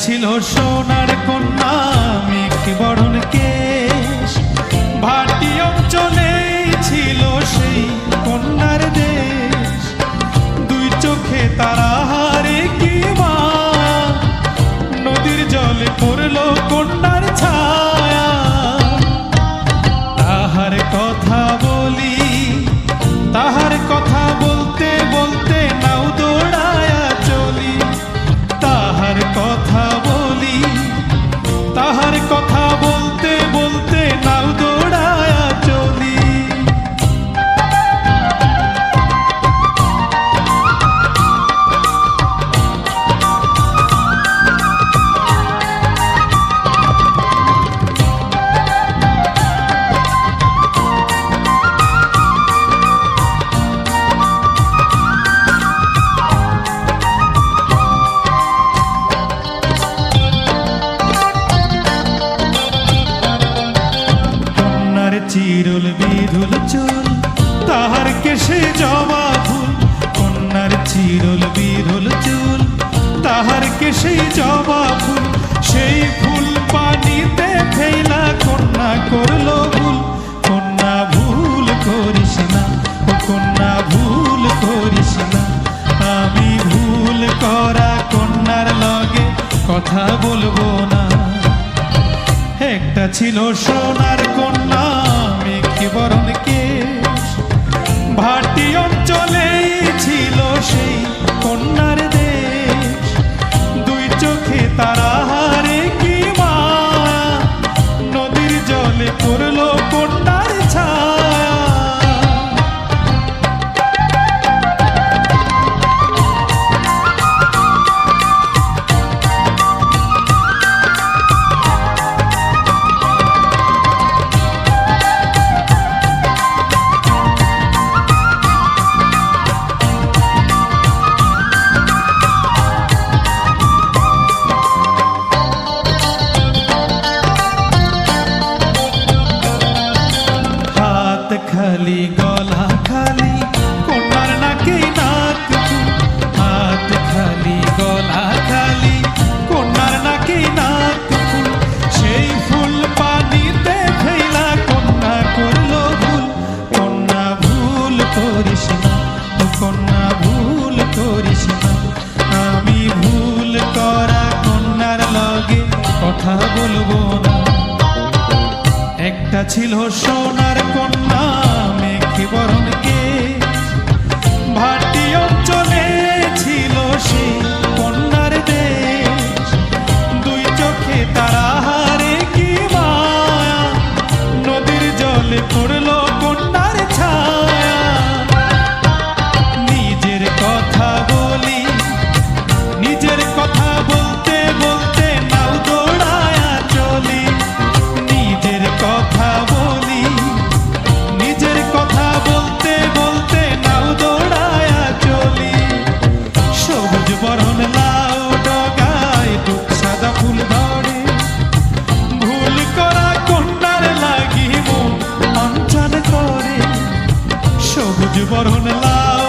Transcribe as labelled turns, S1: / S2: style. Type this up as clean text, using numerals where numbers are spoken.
S1: ছিল সোনার কন্যা মেঘ বরণ কেশ, ভাটি অঞ্চলে ছিল সেই কন্যার দেশ। দুই চোখে তারা হারে কি মা, নদীর জলে পড়ল কন্যার ছায়া। তাহার কথা বলি, তাহার কথা বলতে বলতে নাও দৌড়ায়া চলি। তাহার কথা বলি, তাহার কথা বলতে বলতে নাও দৌড়ায়া চলি। চিরুল বিরুল চুল, তাহার কেশে জবা ফুল। কন্যার চিরুল বিরুল চুল, তাহার কেশে জবা ফুল। সেই ফুল পানিতে ফেলা কন্যা করলো ভুল। কন্যা ভুল করিস না, ও কন্যা ভুল করিস না। আমি ভুল করা কন্যার লগে কথা বলবো না। একটা ছিল সোনার কন্যা মেঘ বরণ কেশ, ভাটি অঞ্চলে ছিল সেই কন্যার দেশ। দুই চোখে তারা হারে কি মা, নদীর জলে পড়ল কন্যার ছায়া। খালি গলা খালি কন্যার নাকে নাক ফুল। হাত খালি গলা খালি কন্যার নাকে নাক ফুল। সেই ফুল পানিতে ফেলা কন্যা করলো ভুল। কন্যা ভুল করিস না, ও কন্যা ভুল করিস না। আমি ভুল করা কন্যার লগে কথা বলবো না। একটা ছিল সোনার কন্যা মেঘ বরণ কেশ, ভাটি অঞ্চলে ছিল সেই কন্যার দেশ। দুই চোখে তারা হারে কি মায়া, নদীর জলে পড়ল কন্যার ছায়া। নিজের কথা বলি, নিজের কথা বলতে বলতে নাও দৌড়ায়া চলি। নিজের কথা বলি, নিজের কথা বলতে বলতে নাও দৌড়ায়া চলি। সবুজ বরণ লাউ ডগায় দুঃখ সাদা ফুল ধরে, ভুল করা কন্যার লাগি মন অঞ্চল করে। সবুজ বরণ লাউ